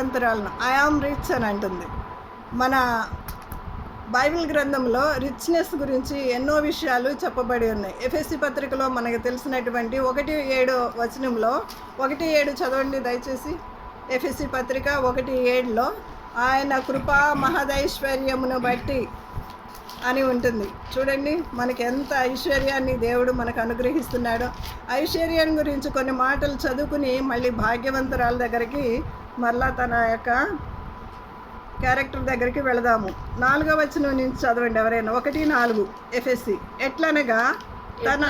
అంతరాలను I am rich అని అంటుంది. మన బైబిల్ గ్రంథంలో రిచ్నెస్ గురించి ఎన్నో విషయాలు చెప్పబడి ఉన్నాయి. ఎఫెసీ పత్రికలో మనకు తెలిసినటువంటి 1:7 వచనంలో 1:7 చదవండి దయచేసి. ఎఫెసీ పత్రిక 1:7లో ఆయన కృపా మహదైశ్వర్యమును బట్టి అని ఉంటుంది. చూడండి మనకి ఎంత ఐశ్వర్యాన్ని దేవుడు మనకు అనుగ్రహిస్తున్నాడో. ఐశ్వర్యం గురించి కొన్ని మాటలు చదువుకుని మళ్ళీ భాగ్యవంతురాల దగ్గరికి మరలా తన యొక్క క్యారెక్టర్ దగ్గరికి వెళదాము. 4వ వచనం నుంచి చదవండి ఎవరైనా. 1:4 ఎఫెసీ. ఎట్లనగా తన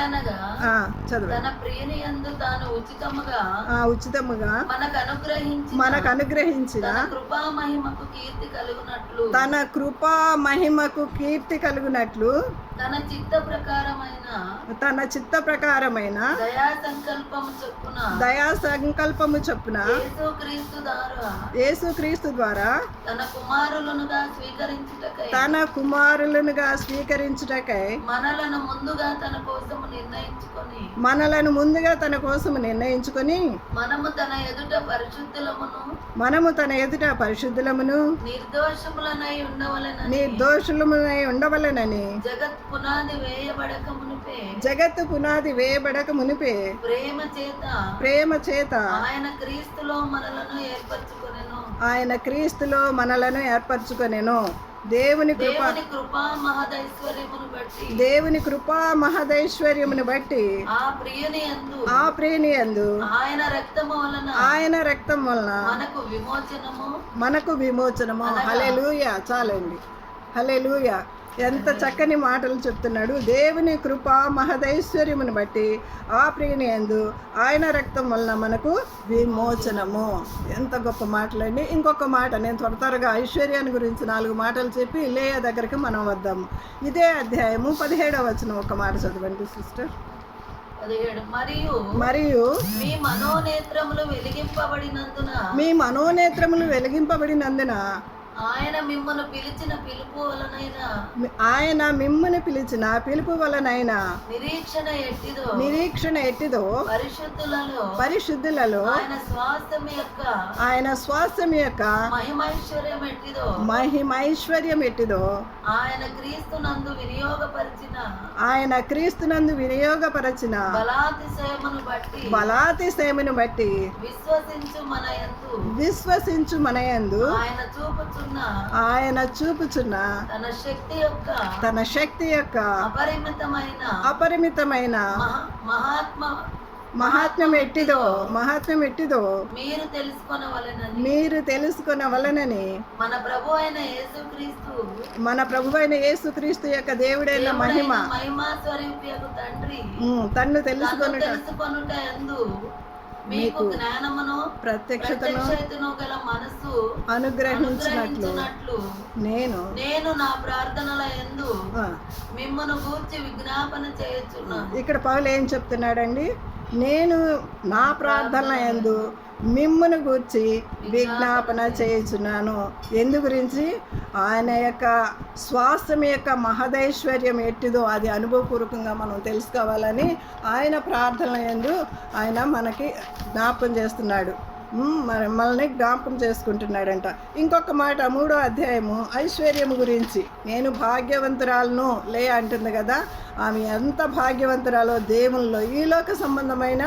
ప్రియని యందు తాను ఉచితముగా మనకు అనుగ్రహించిన తన కృపా మహిమకు కీర్తి కలుగునట్లు తన చిత్త ప్రకారమైన దయా సంకల్పము చొప్పున యేసుక్రీస్తు ద్వారా తన కుమారులనుగా స్వీకరించుటకై మనలను ముందుగా తన కోసము నిర్ణయించుకొని మనము తన ఎదుట పరిశుద్ధులమును నిర్దోషులమునై ఉండవలెనని జగత్తు పునాది వేయబడక మునిపే ప్రేమ చేత ఆయన క్రీస్తులో మనలను ఏర్పరచుకొనెను. దేవుని కృపా మహదైశ్వర్యమును బట్టి ఆ ప్రియుని యందు ఆయన రక్తం వలన మనకు విమోచనము. హల్లెలూయా. చాలండి. హల్లెలూయా. ఎంత చక్కని మాటలు చెప్తున్నాడు. దేవుని కృప మహదైశ్వర్యమును బట్టి ఆ ప్రియుని యందు ఆయన రక్తం వలన మనకు విమోచనము. ఎంత గొప్ప మాటలండి. ఇంకొక మాట నేను త్వరగా ఐశ్వర్యాన్ని గురించి 4 మాటలు చెప్పి లేయా దగ్గరికి మనం వద్దాము. ఇదే అధ్యాయము 17వ వచనం ఒక మాట చదవండి సిస్టర్. మరియు మీ మనోనేత్రములు వెలిగింపబడినందున ఆయన మిమ్మల్ని పిలిచిన పిలుపు వలనైనా నిరీక్షణ ఎట్టిదో పరిశుద్ధులలో ఆయన స్వాస్థ్యం యొక్క మహిమైశ్వర్యం ఎట్టిదో ఆయన క్రీస్తునందు వినియోగపరచిన బలాతిశయమును బట్టి విశ్వసించు మనయందు ఆయన చూపుచున్న తన శక్తి యొక్క అపరిమితమైన మహాత్మ్యం ఎట్టిదో మీరు తెలుసుకొనవలెనని మన ప్రభు అయిన యేసుక్రీస్తు యొక్క దేవుడైన మహిమ తన్ను తెలుసుకొనుట మీకు జ్ఞానమును ప్రత్యక్షతను గల మనస్సు అనుగ్రహించినట్లు నేను నా ప్రార్థనల యందు మిమ్మను గూర్చి విజ్ఞాపన చేయుచున్నాను. ఇక్కడ పౌలు ఏం చెప్తున్నాడండి? నేను నా ప్రార్థనల యందు మిమ్మును గూర్చి విజ్ఞాపన చేయుచున్నాను. ఎందు గురించి? ఆయన యొక్క స్వాస్థ్యం యొక్క మహదైశ్వర్యం ఎట్టిదో అది అనుభవపూర్వకంగా మనం తెలుసుకోవాలని ఆయన ప్రార్థనల యందు ఆయన మనకి జ్ఞాపకం చేస్తున్నాడు. మనల్ని జ్ఞాపకం చేసుకుంటున్నాడంట. ఇంకొక మాట 3వ అధ్యాయము ఐశ్వర్యం గురించి. నేను భాగ్యవంతురాలను లేయా అంటుంది కదా. ఆమె ఎంత భాగ్యవంతురాలో దేవునిలో. ఈ లోక సంబంధమైన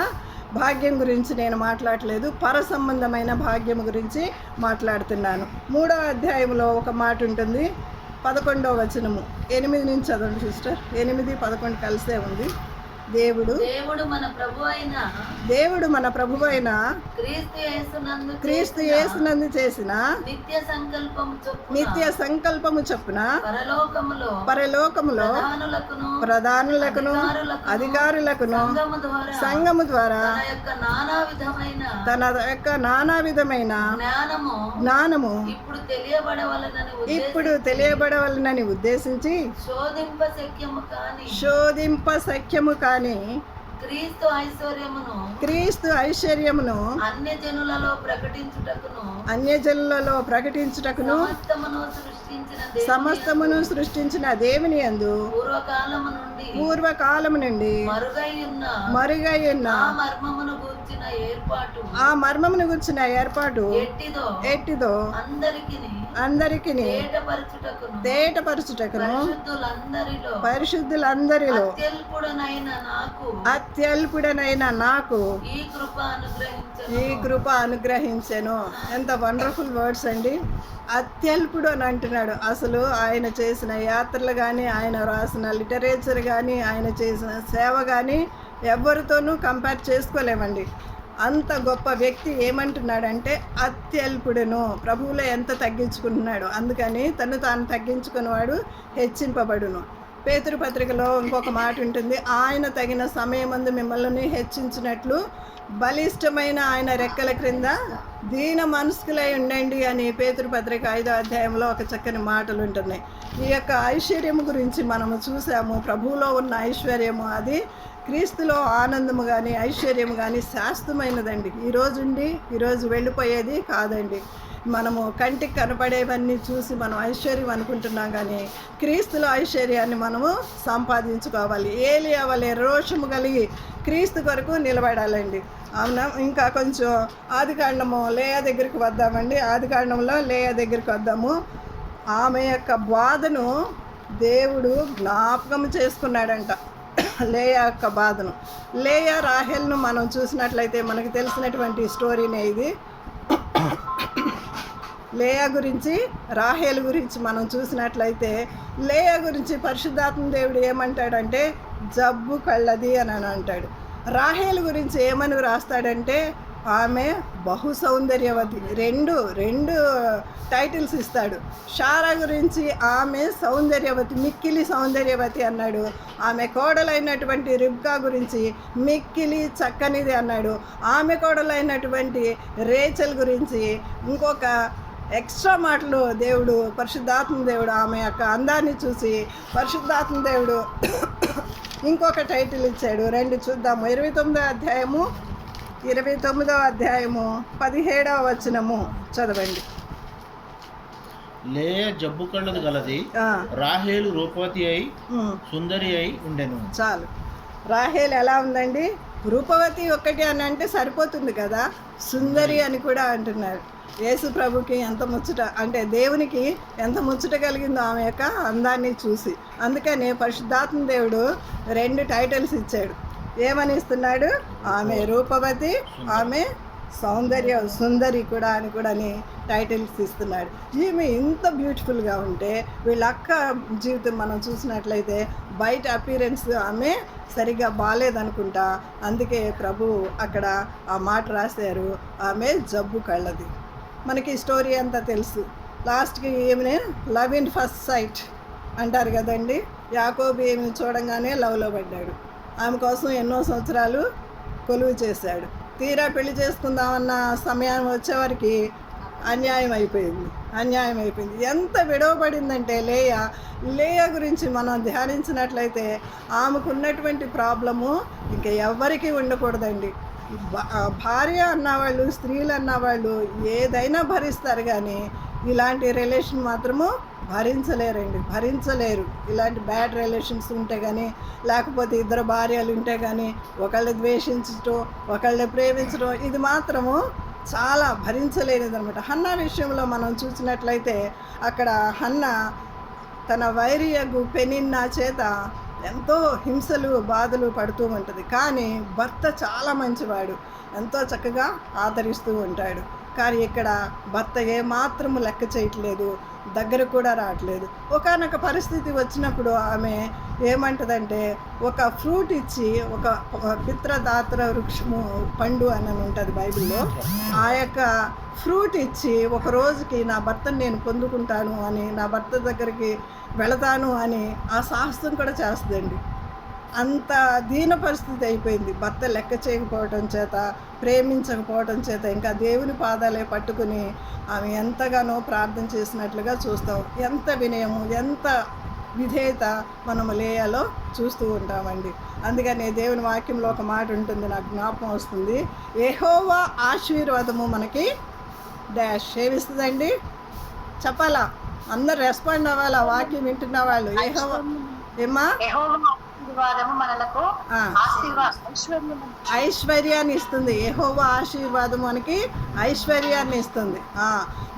భాగ్యం గురించి నేను మాట్లాడలేదు, పర సంబంధమైన భాగ్యం గురించి మాట్లాడుతున్నాను. 3వ అధ్యాయంలో ఒక మాట ఉంటుంది. 11వ వచనము 8 నుంచి చదవండి సిస్టర్. 8, 11 కలిసే ఉంది. దేవుడు మన ప్రభువైన క్రీస్తు యేసునందు చేసిన నిత్య సంకల్పము చొప్పున పరలోకములో ప్రధానులకును అధికారులకును సంఘము ద్వారా తన యొక్క నానా విధమైన జ్ఞానము ఇప్పుడు తెలియబడవలనని ఉద్దేశించి శోధింప శక్యము కాని క్రీస్తు ఐశ్వర్యమును అన్యజనులలో ప్రకటించుటకును సమస్తమును సృష్టించిన దేవుని యందు పూర్వకాలము నుండి మరుగై ఉన్న ఆ మర్మమును గూర్చిన ఏర్పాటు ఎట్టిదో అందరికి తేటపరచుటకును పరిశుద్ధులందరిలో అత్యల్పుడనైన నాకు ఈ కృప అనుగ్రహించెను. ఎంత వండర్ఫుల్ వర్డ్స్ అండి. అత్యల్పుడు అని అంటున్నాడు. అసలు ఆయన చేసిన యాత్రలు కానీ, ఆయన రాసిన లిటరేచర్ కానీ, ఆయన చేసిన సేవ కానీ ఎవరితోనూ కంపేర్ చేసుకోలేమండి. అంత గొప్ప వ్యక్తి ఏమంటున్నాడంటే అత్యల్పుడును. ప్రభువులో ఎంత తగ్గించుకుంటున్నాడు. అందుకని తను తాను తగ్గించుకున్నవాడు హెచ్చింపబడును. పేతురు పత్రికలో ఇంకొక మాట ఉంటుంది, ఆయన తగిన సమయమందు మిమ్మల్ని హెచ్చించినట్లు బలిష్టమైన ఆయన రెక్కల క్రింద దీన మనస్కులై ఉండండి అని పేతురు పత్రిక 5వ అధ్యాయంలో ఒక చక్కని మాటలు ఉంటున్నాయి. ఈ యొక్క ఐశ్వర్యము గురించి మనము చూసాము. ప్రభువులో ఉన్న ఐశ్వర్యము అది క్రీస్తులో ఆనందము కానీ ఐశ్వర్యము కానీ శాశ్వతమైనదండి. ఈరోజు వెళ్ళిపోయేది కాదండి. మనము కంటికి కనపడేవన్నీ చూసి మనం ఐశ్వర్యం అనుకుంటున్నాం, కానీ క్రీస్తులో ఐశ్వర్యాన్ని మనము సంపాదించుకోవాలి. ఏలియా వలె రోషము కలిగి క్రీస్తు కొరకు నిలబడాలండి. అవునా? ఇంకా కొంచెం ఆదికాండము లేయా దగ్గరికి వద్దామండి. ఆదికాండంలో లేయా దగ్గరికి వద్దాము. ఆమె యొక్క బాధను దేవుడు జ్ఞాపకం చేసుకున్నాడంట. లేయా యొక్క బాధను. లేయా రాహేల్ను మనం చూసినట్లయితే మనకు తెలిసినటువంటి స్టోరీనే ఇది. లేయా గురించి రాహేలు గురించి మనం చూసినట్లయితే లేయా గురించి పరిశుద్ధాత్మ దేవుడు ఏమంటాడంటే జబ్బు కళ్ళది అని అంటాడు. రాహేలు గురించి ఏమని రాస్తాడంటే ఆమె బహు సౌందర్యవతి. రెండు టైటిల్స్ ఇస్తాడు. షారా గురించి ఆమె సౌందర్యవతి, మిక్కిలి సౌందర్యవతి అన్నాడు. ఆమె కోడలైనటువంటి రిబ్కా గురించి మిక్కిలి చక్కనిది అన్నాడు. ఆమె కోడలైనటువంటి రేచల్ గురించి ఇంకొక ఎక్స్ట్రా మాటలు దేవుడు పరిశుద్ధాత్మ దేవుడు ఆమె యొక్క అందాన్ని చూసి పరిశుద్ధాత్మ దేవుడు ఇంకొక టైటిల్ ఇచ్చాడు. రెండు చూద్దాము. 29వ అధ్యాయము 17వ వచనము చదవండి. లేయా జబ్బు కళ్ళది గలది, రాహేలు రూపవతి అయి సుందరి అయి ఉండెను. చాలు. రాహేలు ఎలా ఉందండి? రూపవతి ఒక్కటి అని అంటే సరిపోతుంది కదా, సుందరి అని కూడా అంటున్నారు. యేసు ప్రభుకి ఎంత ముచ్చట అంటే దేవునికి ఎంత ముచ్చట కలిగిందో ఆమె యొక్క అందాన్ని చూసి. అందుకని పరిశుద్ధాత్మ దేవుడు 2 టైటిల్స్ ఇచ్చాడు. ఏమని ఇస్తున్నాడు? ఆమె రూపవతి, ఆమె సుందరి కూడా అని టైటిల్స్ ఇస్తున్నాడు. ఈమె ఇంత బ్యూటిఫుల్గా ఉంటే వీళ్ళ అక్క జీవితం మనం చూసినట్లయితే బయట అపీరెన్స్ ఆమె సరిగా బాగాలేదనుకుంటా. అందుకే ప్రభు అక్కడ ఆ మాట రాశారు, ఆమె జబ్బు కళ్ళది. మనకి స్టోరీ అంతా తెలుసు. లాస్ట్కి ఏమినే లవ్ ఇన్ ఫస్ట్ సైట్ అంటారు కదండి. యాకోబు ఏమిని చూడంగానే లవ్లో పడ్డాడు. ఆమె కోసం ఎన్నో సంవత్సరాలు కొలువు చేశాడు. తీరా పెళ్లి చేసుకుందామన్న సమయం వచ్చేవరకు అన్యాయం అయిపోయింది. ఎంత విడవబడిందంటే లేయా గురించి మనం ధ్యానించినట్లయితే ఆమెకున్నటువంటి ప్రాబ్లము ఇంకా ఎవ్వరికీ ఉండకూడదండి. భార్య అన్నవాళ్ళు, స్త్రీలు అన్నవాళ్ళు ఏదైనా భరిస్తారు, కానీ ఇలాంటి రిలేషన్ మాత్రము భరించలేరు. ఇలాంటి బ్యాడ్ రిలేషన్స్ ఉంటే కానీ, లేకపోతే ఇద్దరు భార్యలు ఉంటే కానీ ఒకళ్ళు ద్వేషించటం, ఒకళ్ళని ప్రేమించడం, ఇది మాత్రము చాలా భరించలేనిది అనమాట. హన్నా విషయంలో మనం చూసినట్లయితే అక్కడ హన్నా తన వైరియగు పెనిన్నా చేత ఎంతో హింసలు బాధలు పడుతూ ఉంటుంది. కానీ భర్త చాలా మంచివాడు, ఎంతో చక్కగా ఆదరిస్తూ ఉంటాడు. కానీ ఇక్కడ భర్త ఏమాత్రము లెక్క చేయట్లేదు, దగ్గర కూడా రావట్లేదు. ఒకానొక పరిస్థితి వచ్చినప్పుడు ఆమె ఏమంటుందంటే ఒక ఫ్రూట్ ఇచ్చి, ఒక పిత్రదాత్ర వృక్షము పండు అని ఉంటుంది బైబిల్లో, ఆ యొక్క ఫ్రూట్ ఇచ్చి ఒక రోజుకి నా భర్తను నేను పొందుకుంటాను అని, నా భర్త దగ్గరికి వెళతాను అని ఆ సాహసం కూడా చేస్తుందండి. అంత దీన పరిస్థితి అయిపోయింది. భర్త లెక్క చేయకపోవటం చేత, ప్రేమించకపోవటం చేత ఇంకా దేవుని పాదాలే పట్టుకుని ఆమె ఎంతగానో ప్రార్థన చేసినట్లుగా చూస్తాం. ఎంత వినయము, ఎంత విధేయత మనము లేయాలో చూస్తూ ఉంటామండి. అందుకని దేవుని వాక్యంలో ఒక మాట ఉంటుంది, నాకు జ్ఞాపకం వస్తుంది. యెహోవా ఆశీర్వాదము మనకి డాష్ ఏమిస్తుందండి చెప్పాలా? అందరు రెస్పాండ్ అవ్వాలి. ఆ వాక్యం వింటున్న వాళ్ళు. యెహోవా ఏమ్మా ఆశీర్వాదము మనలకు ఆ. ఐశ్వర్యాన్ని ఇస్తుంది. యెహోవా ఆశీర్వాదం మనకి ఐశ్వర్యాన్ని ఇస్తుంది.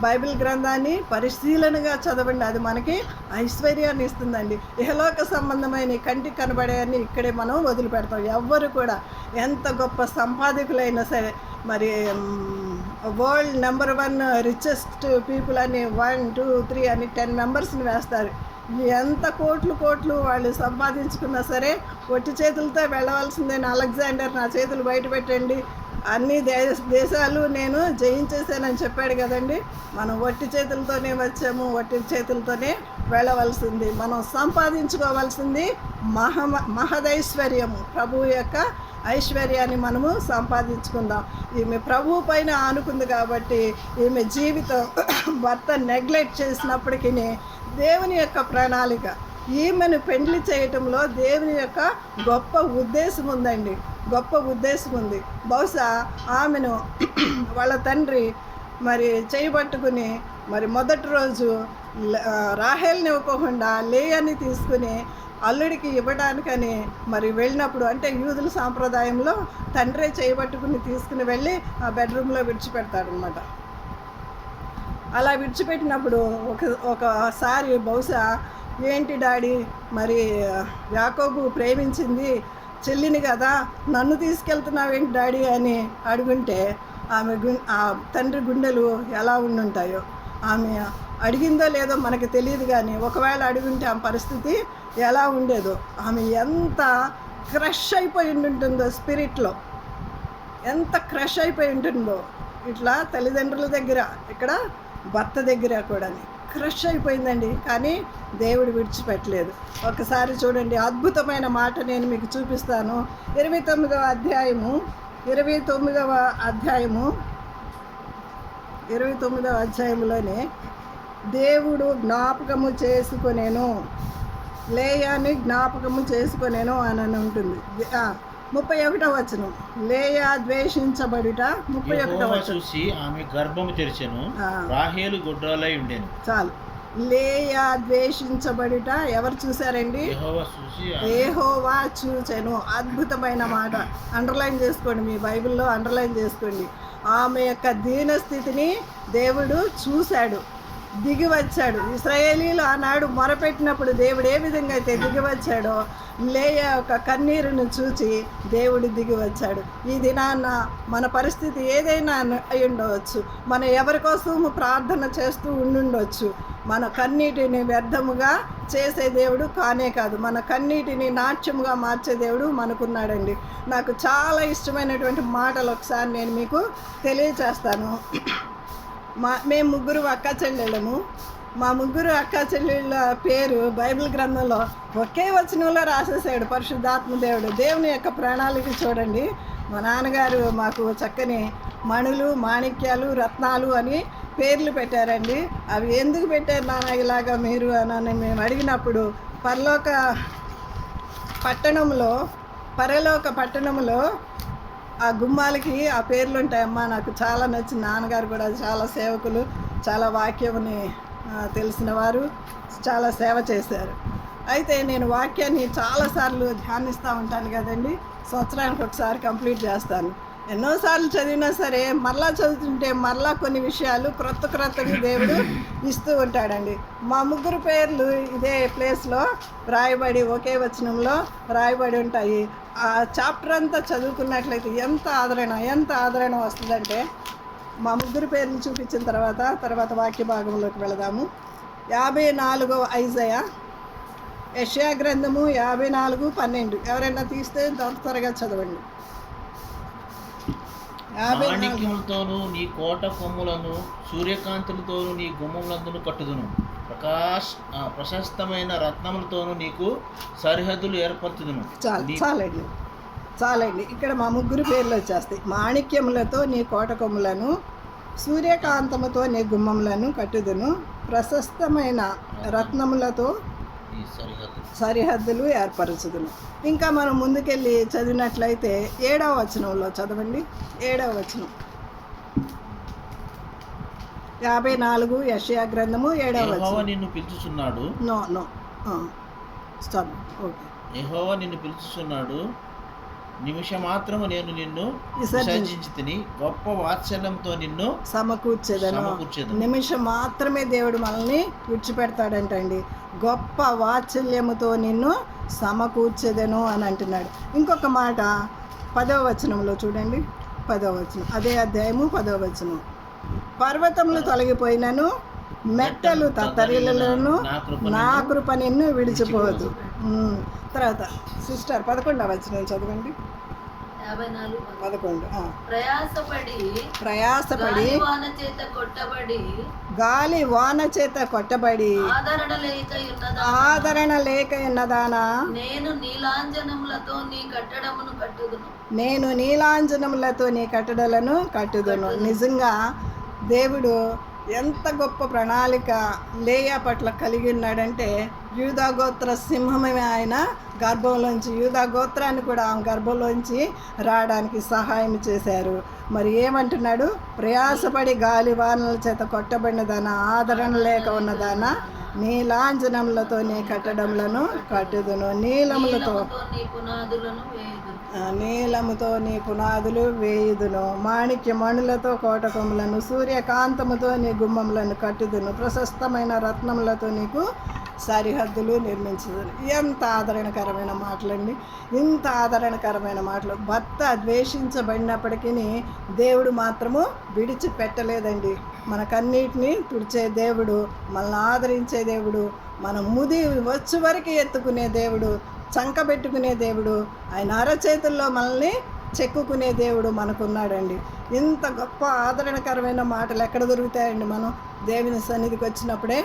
బైబిల్ గ్రంథాన్ని పరిశీలనగా చదవండి, అది మనకి ఐశ్వర్యాన్ని ఇస్తుందండి. ఇహలోక సంబంధమైన కంటికి కనబడేవన్నీ ఇక్కడే మనం వదిలిపెడతాం. ఎవ్వరు కూడా ఎంత గొప్ప సంపాదకులైనా సరే, మరి వరల్డ్ నెంబర్ 1 రిచెస్ట్ పీపుల్ అని 1, 2, 3 అని 10 మెంబర్స్ని వేస్తారు. ఎంత కోట్లు వాళ్ళు సంపాదించుకున్నా సరే ఒట్టి చేతులతో వెళ్ళవలసిందేనా? అలెగ్జాండర్ నా చేతులు బయట పెట్టండి, అన్ని దేశాలు నేను జయించేసానని చెప్పాడు కదండి. మనం ఒట్టి చేతులతోనే వచ్చాము, ఒట్టి చేతులతోనే వెళ్ళవలసింది. మనం సంపాదించుకోవాల్సింది మహదైశ్వర్యము, ప్రభువు యొక్క ఐశ్వర్యాన్ని మనము సంపాదించుకుందాం. ఈమె ప్రభువు పైన ఆనుకుంది కాబట్టి ఈమె జీవితం భర్త నెగ్లెక్ట్ చేసినప్పటికీ దేవుని యొక్క ప్రణాళిక, ఈమెను పెండ్లి చేయటంలో దేవుని యొక్క గొప్ప ఉద్దేశం ఉందండి, గొప్ప ఉద్దేశం ఉంది. బహుశా ఆమెను వాళ్ళ తండ్రి మరి చేయబట్టుకుని మరి మొదటి రోజు రాహేల్ని ఇవ్వకుండా లేయాని తీసుకుని అల్లుడికి ఇవ్వడానికని మరి వెళ్ళినప్పుడు, అంటే యూదుల సాంప్రదాయంలో తండ్రే చేయబట్టుకుని తీసుకుని వెళ్ళి ఆ బెడ్రూమ్లో విడిచిపెడతాడనమాట. అలా విడిచిపెట్టినప్పుడు ఒకసారి బహుశా ఏంటి డాడీ, మరి యాకోబు ప్రేమించింది చెల్లిని కదా, నన్ను తీసుకెళ్తున్నావేంటి డాడీ అని అడుగుంటే ఆ తండ్రి గుండెలు ఎలా ఉండుంటాయో. ఆమె అడిగిందో లేదో మనకు తెలియదు, కానీ ఒకవేళ అడుగుంటే ఆ పరిస్థితి ఎలా ఉండేదో, ఆమె ఎంత క్రష్ అయిపోయి ఉంటుందో, స్పిరిట్లో ఎంత క్రష్ అయిపోయి ఉంటుందో. ఇట్లా తల్లిదండ్రుల దగ్గర, ఇక్కడ భర్త దగ్గర కూడా క్రష్ అయిపోయిందండి. కానీ దేవుడు విడిచిపెట్టలేదు. ఒకసారి చూడండి, అద్భుతమైన మాట నేను మీకు చూపిస్తాను. 29వ అధ్యాయంలోనే దేవుడు జ్ఞాపకము చేసుకొనేను, లేయాని జ్ఞాపకము చేసుకొనేను అని ఉంటుంది. 31వ వచనం, లేయా ద్వేషించబడుట. 31వ వచనం, చూసి ఆమె గర్భము తెరిచెను, రాహేలు గుడ్రాలై ఉండెను. చాలు. లేయా ద్వేషించబడుట ఎవరు చూశారండి? యెహోవా చూచెను. అద్భుతమైన మాట, అండర్లైన్ చేసుకోండి, మీ బైబిల్లో అండర్లైన్ చేసుకోండి. ఆమె యొక్క దీనస్థితిని దేవుడు చూశాడు, దిగి వచ్చాడు. ఇశ్రాయేలీలు ఆనాడు మొరపెట్టినప్పుడు దేవుడు ఏ విధంగా అయితే దిగి వచ్చాడో, లేయా యొక్క కన్నీరును చూచి దేవుడు దిగి వచ్చాడు. ఈ దినాన్న మన పరిస్థితి ఏదైనా అయి ఉండవచ్చు, మనం ఎవరి కోసం ప్రార్థన చేస్తూ ఉండుండొచ్చు. మన కన్నీటిని వ్యర్థముగా చేసే దేవుడు కానే కాదు, మన కన్నీటిని నాట్యముగా మార్చే దేవుడు మనకున్నాడండి. నాకు చాలా ఇష్టమైనటువంటి మాటలు ఒకసారి నేను మీకు తెలియచేస్తాను. మేము ముగ్గురు అక్క చెల్లెళ్ళము. మా ముగ్గురు అక్క చెల్లెళ్ళ పేరు బైబిల్ గ్రంథంలో ఒకే వచనంలో రాసేసాడు పరిశుద్ధాత్మ దేవుడు. దేవుని యొక్క ప్రణాళిక చూడండి. మా నాన్నగారు మాకు చక్కని మణులు, మాణిక్యాలు, రత్నాలు అని పేర్లు పెట్టారండి. అవి ఎందుకు పెట్టారు నాన్న ఇలాగా మీరు అని మేము అడిగినప్పుడు, పరలోక పట్టణంలో ఆ గుమ్మాలకి ఆ పేర్లు ఉంటాయమ్మా. నాకు చాలా నచ్చింది. నాన్నగారు కూడా చాలా సేవకులు, చాలా వాక్యముని తెలిసిన వారు, చాలా సేవ చేశారు. అయితే నేను వాక్యాన్ని చాలాసార్లు ధ్యానిస్తూ ఉంటాను కదండి. సంవత్సరానికి ఒకసారి కంప్లీట్ చేస్తాను. ఎన్నోసార్లు చదివినా సరే మరలా చదువుతుంటే మరలా కొన్ని విషయాలు క్రొత్తవి దేవుడు ఇస్తూ ఉంటాడండి. మా ముగ్గురు పేర్లు ఇదే ప్లేస్లో రాయబడి, ఒకే వచనంలో రాయబడి ఉంటాయి. ఆ చాప్టర్ అంతా చదువుకున్నట్లయితే ఎంత ఆదరణ వస్తుందంటే, మా ముగ్గురు పేర్లు చూపించిన తర్వాత వాక్య భాగంలోకి వెళదాము. 54వ యెషయా గ్రంథము 54:12. ఎవరైనా తీస్తే త్వరగా చదవండి. మాణిక్యములతోనూ నీ కోట కొమ్ములను, సూర్యకాంతులతోనూ నీ గుమ్మములందును కట్టుదును, ప్రశస్తమైన రత్నములతోనూ నీకు సరిహద్దులు ఏర్పరచుదును. చాలండి. ఇక్కడ మా ముగ్గురు పేర్లు వచ్చేస్తాయి. మాణిక్యములతో నీ కోట కొమ్ములను, సూర్యకాంతముతో నీ గుమ్మములను కట్టుదును, ప్రశస్తమైన రత్నములతో సరిహద్దులు ఏర్పరచుదును. ఇంకా మనం ముందుకెళ్ళి చదివినట్లయితే 7వ వచనంలో చదవండి. 7వ వచనం 54 యెషయా గ్రంథము 7వ వచనం. నిన్ను పిలుచుచున్నాడు. స్టాప్. ఓకే. యెహోవా నిన్ను పిలుచుచున్నాడు, నిమిషమాత్రము నేను నిన్ను విసర్జించి విసర్జించి తిని గొప్ప వాత్సల్యంతో నిన్ను సమకూర్చేదను. నిమిషం మాత్రమే దేవుడు మనల్ని విడిచిపెడతాడంటండి. గొప్ప వాత్సల్యముతో నిన్ను సమకూర్చెదను అని అంటున్నాడు. ఇంకొక మాట 10వ వచనంలో చూడండి. 10వ వచనం, అదే అధ్యాయము 10వ వచనం. పర్వతములు తొలగిపోయినను, మెట్టలు తత్తరిల్లులను, నా కృప నిన్ను విడిచిపోదు. తర్వాత సిస్టర్ 11వ వచనం చదవండి. 11. ప్రయాసపడి గాలి వాన చేత కొట్టబడి ఆదరణ లేక ఉన్నదానా, నేను నీలాంజనములతో నీ కట్టడలను కట్టుదును. నిజంగా దేవుడు ఎంత గొప్ప ప్రణాళిక లేయా పట్ల కలిగి ఉన్నాడంటే, యూదా గోత్ర సింహమే ఆయన గర్భంలోంచి, యూదా గోత్రాన్ని కూడా ఆమె గర్భంలోంచి రావడానికి సహాయం చేశారు. మరి ఏమంటున్నాడు? ప్రయాసపడి గాలి వానల చేత కొట్టబడినదానా, ఆదరణ లేక ఉన్నదానా, నీలాంజనములతో నీ కట్టడములను కట్టుదును. నీలముతో నీ పునాదులు వేయుదును. మాణిక్య మణులతో కోటకములను, సూర్యకాంతముతో నీ గుమ్మములను కట్టుదును. ప్రశస్తమైన రత్నములతో నీకు సరిహద్దులు నిర్మించుదును. ఎంత ఆదరణకరమైన మాటలండి, ఇంత ఆదరణకరమైన మాటలు. భర్త ద్వేషించబడినప్పటికీ దేవుడు మాత్రము విడిచిపెట్టలేదండి. మనకన్నిటినీ తుడిచే దేవుడు, మనల్ని ఆదరించే దేవుడు, మన ముది వచ్చే వరకు ఎత్తుకునే దేవుడు, చంకబెట్టుకునే దేవుడు, ఆయన అరచేతుల్లో మనల్ని చెక్కుకునే దేవుడు మనకున్నాడండి. ఇంత గొప్ప ఆదరణకరమైన మాటలు ఎక్కడ దొరుకుతాయండి? మనం దేవుని సన్నిధికి వచ్చినప్పుడే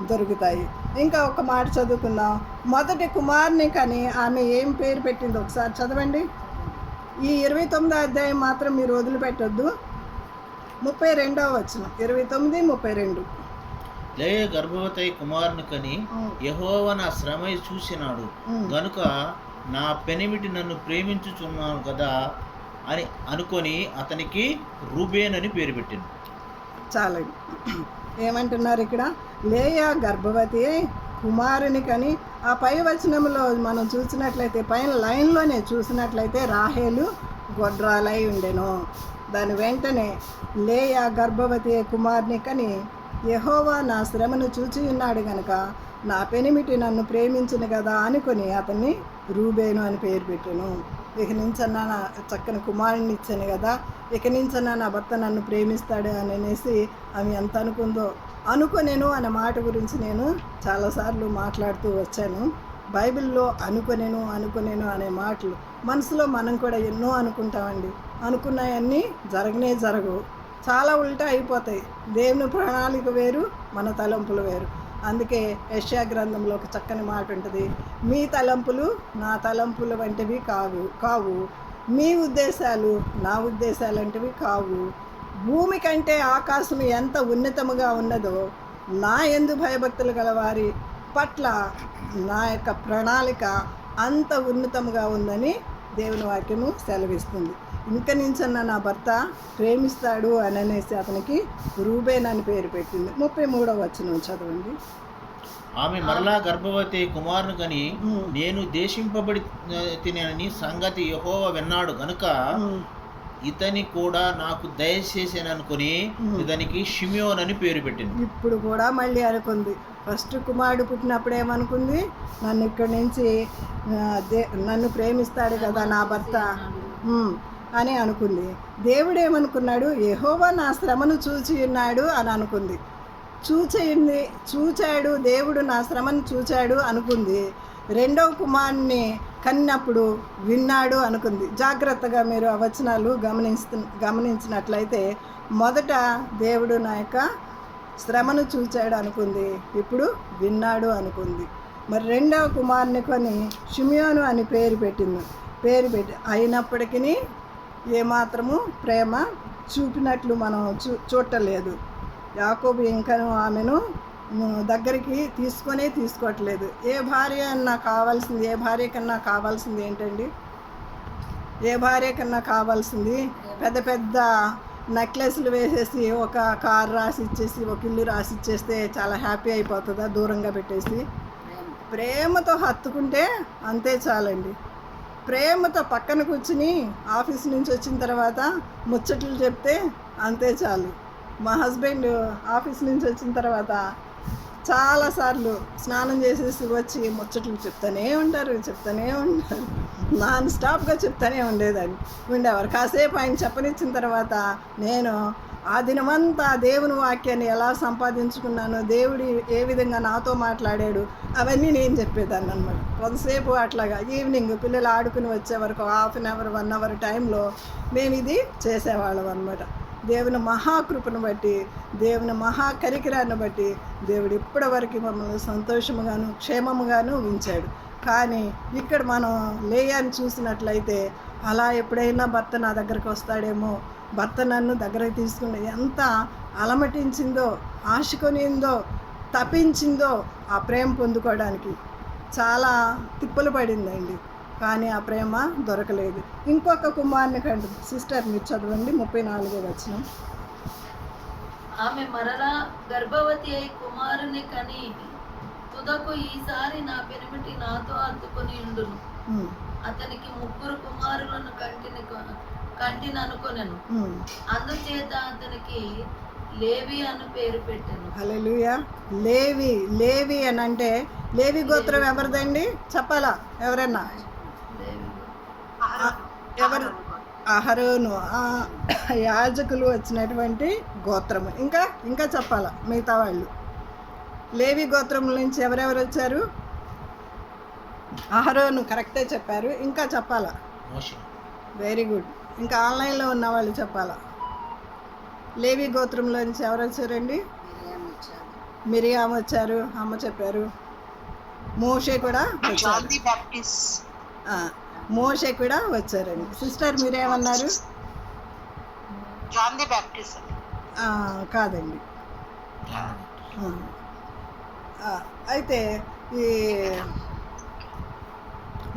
దొరుకుతాయి. ఇంకా ఒక మాట చదువుకుందాం. మొదటి కుమారుని కని ఆమె ఏం పేరు పెట్టింది ఒకసారి చదవండి. ఈ 29వ అధ్యాయం మాత్రం మీరు వదిలిపెట్టొద్దు. 32వ వచనం, 29, 32. లేయ గర్భవతి కుమారుని కని యెహోవా నా శ్రమ చూసినాడు గనుక నా పెనిమిటి నన్ను ప్రేమించుచున్నాను కదా అని అనుకొని అతనికి రూబేన్ అని పేరు పెట్టింది. చాలండి. ఏమంటున్నారు ఇక్కడ? లేయా గర్భవతి కుమారుని కని. ఆ పై వచనంలో మనం చూసినట్లయితే, పైన లైన్లోనే చూసినట్లయితే రాహేలు గొడ్రాలై ఉండెను. దాని వెంటనే లేయా గర్భవతి కుమారుని కని యెహోవా నా శ్రమను చూచి ఉన్నాడు గనక నా పెనిమిటి నన్ను ప్రేమించును కదా అనుకొని అతన్ని రూబేను అని పేరు పెట్టాను. ఇక నుంచన్నా నా చక్కని కుమారుని ఇచ్చాను కదా, ఇక నుంచన్నా నా భర్త నన్ను ప్రేమిస్తాడు అని అనేసి ఆమె ఎంత అనుకుందో. అనుకొనేను అనే మాట గురించి నేను చాలాసార్లు మాట్లాడుతూ వచ్చాను. బైబిల్లో అనుకొనేను అనే మాటలు మనసులో మనం కూడా ఎన్నో అనుకుంటామండి. అనుకున్నాయన్నీ జరగవు, చాలా ఉల్టా అయిపోతాయి. దేవుని ప్రణాళిక వేరు, మన తలంపులు వేరు. అందుకే యెషయా గ్రంథంలో ఒక చక్కని మాట ఉంటుంది. మీ తలంపులు నా తలంపుల వంటివి కావు, మీ ఉద్దేశాలు నా ఉద్దేశాలు వంటివి కావు. భూమి కంటే ఆకాశం ఎంత ఉన్నతముగా ఉన్నదో నా యందు భయభక్తులు గల వారి పట్ల నా యొక్క ప్రణాళిక అంత ఉన్నతముగా ఉందని దేవుని వాక్యము సెలవిస్తుంది. ఇంక నుంచన్న నా భర్త ప్రేమిస్తాడు అని అనేసి అతనికి రూబేన్ అని పేరు పెట్టింది. 33వ వచనం చదవండి. ఆమె మరలా గర్భవతి కుమారుని కని నేను దేశింపబడి తినని సంగతి యెహోవా విన్నాడు గనుక ఇతని కూడా నాకు దయచేసాననుకొని ఇతనికి షిమ్యోన్ అని పేరు పెట్టింది. ఇప్పుడు కూడా మళ్ళీ అనుకుంది. ఫస్ట్ కుమారుడు పుట్టినప్పుడు ఏమనుకుంది? నన్ను ఇక్కడి నుంచి నన్ను ప్రేమిస్తాడు కదా నా భర్త అని అనుకుంది. దేవుడు ఏమనుకున్నాడు? యెహోవా నా శ్రమను చూచి ఉన్నాడు అని అనుకుంది. చూచాడు, దేవుడు నా శ్రమను చూచాడు అనుకుంది. రెండవ కుమారుని కన్నప్పుడు విన్నాడు అనుకుంది. జాగ్రత్తగా మీరు ఆ వచనాలు గమనించినట్లయితే మొదట దేవుడు నా యొక్క శ్రమను చూచాడు అనుకుంది, ఇప్పుడు విన్నాడు అనుకుంది. మరి రెండవ కుమారుని కొని షిమ్యోను అని పేరు పెట్టి అయినప్పటికీ ఏమాత్రము ప్రేమ చూపినట్లు మనం చూడలేదు. యాకోబు ఇంకను ఆమెను దగ్గరికి తీసుకోవట్లేదు. ఏ భార్య కన్నా కావాల్సింది ఏంటండి? ఏ భార్య కన్నా కావాల్సింది పెద్ద పెద్ద నెక్లెస్లు వేసేసి ఒక కారు రాసి ఇచ్చేసి ఒక ఇల్లు రాసి ఇచ్చేస్తే చాలా హ్యాపీ అయిపోతుందా? దూరంగా పెట్టేసి ప్రేమతో హత్తుకుంటే అంతే చాలండి. ప్రేమతో పక్కన కూర్చుని ఆఫీస్ నుంచి వచ్చిన తర్వాత ముచ్చట్లు చెప్తే అంతే చాలు. మా హస్బెండ్ ఆఫీస్ నుంచి వచ్చిన తర్వాత చాలాసార్లు స్నానం చేసేసి వచ్చి ముచ్చట్లు చెప్తూనే ఉంటారు నాన్ స్టాప్గా చెప్తూనే ఉండేవారు. కాసేపు ఆయన చెప్పనిచ్చిన తర్వాత నేను ఆ దినమంతా దేవుని వాక్యాన్ని ఎలా సంపాదించుకున్నాను, దేవుడు ఏ విధంగా నాతో మాట్లాడాడు, అవన్నీ నేను చెప్పేదాన్ని అనమాట. కొంతసేపు అట్లాగా ఈవినింగ్ పిల్లలు ఆడుకుని వచ్చే వరకు 1/2 అవర్ 1 అవర్ టైంలో మేము ఇది చేసేవాళ్ళం అనమాట. దేవుని మహాకృపను బట్టి, దేవుని మహాకరికిరాన్ని బట్టి దేవుడు ఇప్పటివరకు మమ్మల్ని సంతోషముగాను క్షేమముగాను ఉంచాడు. కానీ ఇక్కడ మనం లేయాన్ని చూసినట్లయితే అలా ఎప్పుడైనా భర్త నా దగ్గరకు వస్తాడేమో, భర్త నన్ను దగ్గరకు తీసుకుని ఎంత అలమటించిందో, ఆశకొనిందో, తప్పించిందో ఆ ప్రేమ పొందుకోవడానికి చాలా తిప్పలు పడిందండి. కానీ ఆ ప్రేమ దొరకలేదు. ఇంకొక కుమారుని కంటే సిస్టర్ మీరు చదవండి 34వ వచనం. ఆమె మరలా గర్భవతి అయి కుమారుని కని తుదకు ఈసారి నా పెనిమిటి నాతో హత్తుకొని ఉండును, అతనికి 3 కుమారులను కంటిననుకొనెను, అందుచేత అతనికి లేవి అని పేరు పెట్టాను. హల్లెలూయా. లేవి అని అంటే లేవి గోత్రం ఎవరిదండి చెప్పాలా? ఎవరన్నా? అహరోను యాజకులు వచ్చినటువంటి గోత్రము. ఇంకా చెప్పాలా మిగతా వాళ్ళు? లేవి గోత్రం నుంచి ఎవరెవరు వచ్చారు? అహరోను కరెక్టే చెప్పారు. ఇంకా చెప్పాలా? Very good. ఇంకా ఆన్లైన్లో ఉన్న వాళ్ళు చెప్పాలా? లేవి గోత్రంలో నుంచి ఎవరు వచ్చారండి? మిరియాము వచ్చారు, అమ్మ చెప్పారు. మోషే కూడా వచ్చారు. మోషే కూడా వచ్చారండి. సిస్టర్ మీరేమన్నారు? కాదండి. అయితే ఈ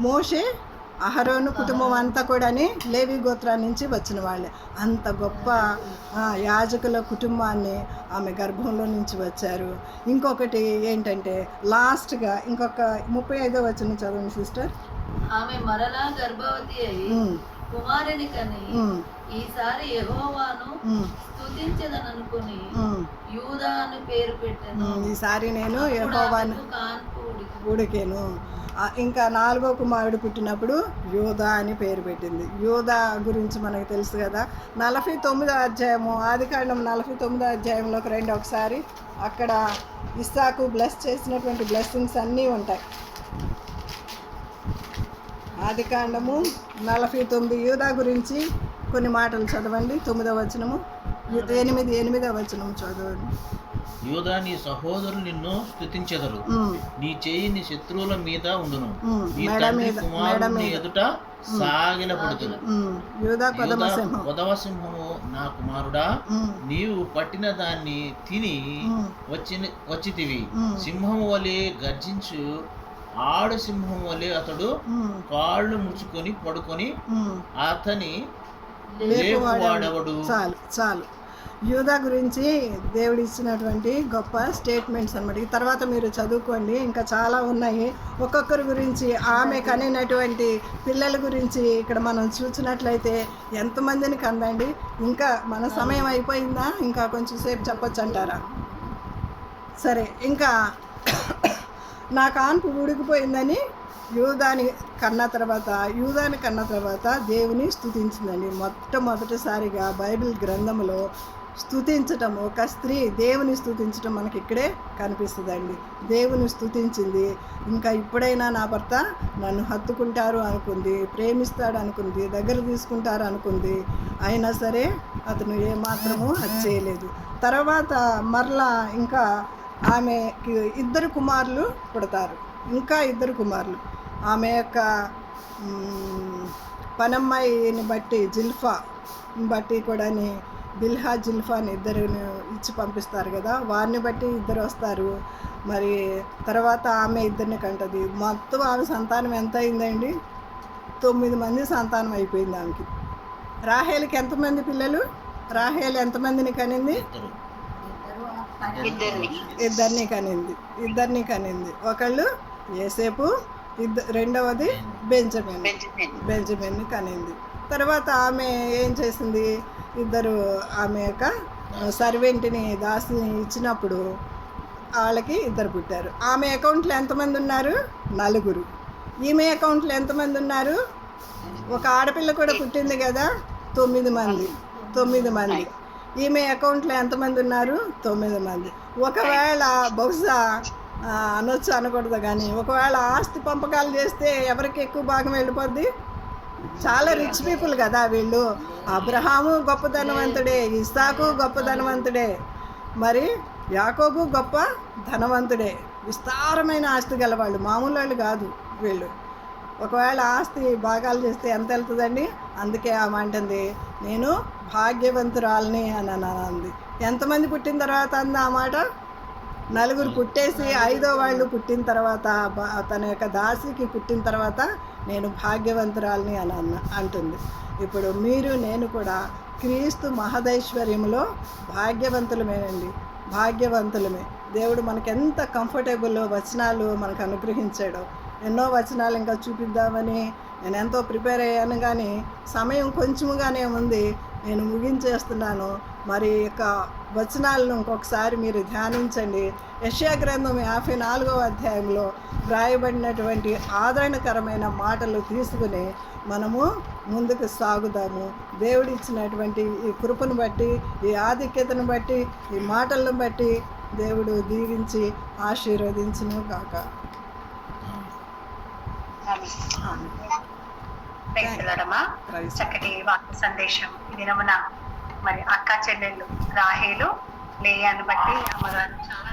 మోషే అహరోను కుటుంబం అంతా కూడా లేవి గోత్రా నుంచి వచ్చిన వాళ్ళే. అంత గొప్ప యాజకుల కుటుంబాన్ని ఆమె గర్భంలో నుంచి వచ్చారు. ఇంకొకటి ఏంటంటే లాస్ట్గా ఇంకొక 35వ వచనం చదవండి సిస్టర్. ఆమె మరలా గర్భవతి అయి కుమారుని కని ఈసారి యెహోవాను స్తుతించదననుకుని యూదా అని పేరు పెట్టాను. ఈసారి నేను యెహోవాను ఉడికెను. ఇంకా 4వ కుమారుడు పుట్టినప్పుడు యూదా అని పేరు పెట్టింది. యూదా గురించి మనకు తెలుసు కదా. 49వ అధ్యాయము, ఆదికాండం 49వ అధ్యాయంలోకి రండి ఒకసారి. అక్కడ ఇస్సాకు బ్లెస్ చేసినటువంటి బ్లెస్సింగ్స్ అన్నీ ఉంటాయి. ఆదికాండము 49 యూదా గురించి కొన్ని మాటలు చదవండి. 9వ వచనము, 8వ వచనం చదవండి. యూదా నీ సహోదరులు నిన్ను స్తుతించెదరు, నీ చేయి నీ శత్రువుల మీద ఉండును, నీ తండ్రి కుమారుని ఎదుట సాగిలపడుతును. కొదవసింహము నా కుమారుడా, నీవు పట్టిన దాన్ని తిని వచ్చితివి. సింహము వలె గర్జించు ఆడు సింహం వలె అతడు కాళ్ళు ముచ్చుకొని పడుకొని అతని లేపువాడెవడు. చాలు యూదా గురించి దేవుడు ఇచ్చినటువంటి గొప్ప స్టేట్మెంట్స్ అన్నమాట. ఈ తర్వాత మీరు చదువుకోండి, ఇంకా చాలా ఉన్నాయి. ఒక్కొక్కరి గురించి, ఆమె కనినటువంటి పిల్లల గురించి ఇక్కడ మనం చూసినట్లయితే ఎంతమందిని కందండి. ఇంకా మన సమయం అయిపోయిందా? ఇంకా కొంచెం సేపు చెప్పొచ్చు అంటారా? సరే, ఇంకా నా కాన్పు ఉడికిపోయిందని యూదాని కన్న తర్వాత దేవుని స్తుతించిందండి. మొట్టమొదటిసారిగా బైబిల్ గ్రంథంలో స్తుతించటం, ఒక స్త్రీ దేవుని స్తుతించటం మనకి ఇక్కడే కనిపిస్తుందండి. దేవుని స్తుతించింది. ఇంకా ఇప్పుడైనా నా భర్త నన్ను హత్తుకుంటారు అనుకుంది, ప్రేమిస్తాడు అనుకుంది, దగ్గర తీసుకుంటారు అనుకుంది. అయినా సరే అతను ఏమాత్రము అది చేయలేదు. తర్వాత మరలా ఇంకా ఆమెకి 2 కుమారులు పుడతారు. ఇంకా 2 కుమారులు. ఆమె యొక్క పనమ్మాయిని బట్టి జిల్ఫా బట్టి కూడా బిల్హా జిల్ఫాని 2 ఇచ్చి పంపిస్తారు కదా, వారిని బట్టి 2 వస్తారు. మరి తర్వాత ఆమె 2 కంటది. మొత్తం ఆమె సంతానం ఎంత అయిందండి? 9 మంది సంతానం అయిపోయింది ఆమెకి. రాహేలుకి ఎంతమంది పిల్లలు? రాహేలు ఎంతమందిని కనింది? 2 కనింది. ఒకళ్ళు యోసేపు రెండవది బెంజమిన్ కనింది. తర్వాత ఆమె ఏం చేసింది, ఇద్దరు ఆమె యొక్క సర్వెంట్ని దాసిని ఇచ్చినప్పుడు వాళ్ళకి ఇద్దరు పుట్టారు. ఆమె అకౌంట్లో ఎంతమంది ఉన్నారు? 4. ఈమె అకౌంట్లో ఎంతమంది ఉన్నారు? ఒక ఆడపిల్ల కూడా పుట్టింది కదా, 9 మంది. ఈమె అకౌంట్లో ఎంతమంది ఉన్నారు? 9 మంది. ఒకవేళ బహుశా అనొచ్చు అనకూడదు కానీ, ఒకవేళ ఆస్తి పంపకాలు చేస్తే ఎవరికి ఎక్కువ భాగం వెళ్ళిపోద్ది? చాలా రిచ్ పీపుల్ కదా వీళ్ళు. అబ్రహాము గొప్ప ధనవంతుడే, ఇస్సాకు గొప్ప ధనవంతుడే, మరి యాకోబు గొప్ప ధనవంతుడే, విస్తారమైన ఆస్తి గలవాళ్ళు, మామూలు వాళ్ళు కాదు వీళ్ళు. ఒకవేళ ఆస్తి భాగాలు చేస్తే ఎంత వెళ్తుందండి? అందుకే ఆమె అంటుంది నేను భాగ్యవంతురాలని అని అంది. ఎంతమంది పుట్టిన తర్వాత అంది ఆ మాట? 4 పుట్టేసి 5వ వాళ్ళు పుట్టిన తర్వాత, తన యొక్క దాసికి పుట్టిన తర్వాత నేను భాగ్యవంతురాలని అని అంటుంది. ఇప్పుడు మీరు నేను కూడా క్రీస్తు మహదైశ్వర్యంలో భాగ్యవంతులమేనండి, భాగ్యవంతులమే. దేవుడు మనకు ఎంత కంఫర్టబుల్ వచనాలు మనకు అనుగ్రహించాడో. ఎన్నో వచనాలు ఇంకా చూపిద్దామని నేను ఎంతో ప్రిపేర్ అయ్యాను, కానీ సమయం కొంచెముగానే ఉంది. నేను ముగించేస్తున్నాను. మరి యొక్క వచనాలను ఇంకొకసారి మీరు ధ్యానించండి. యెషయా గ్రంథం 54వ అధ్యాయంలో వ్రాయబడినటువంటి ఆదరణకరమైన మాటలు తీసుకుని మనము ముందుకు సాగుదాము. దేవుడిచ్చినటువంటి ఈ కృపను బట్టి, ఈ ఆధిక్యతను బట్టి, ఈ మాటలను బట్టి దేవుడు దీవించి ఆశీర్వదించును గాక. చక్కటి వాక్య సందేశం ఈ దినమున మరి అక్క చెల్లెళ్ళు రాహేలు లేయాను బట్టి అమ్మగారు చాలా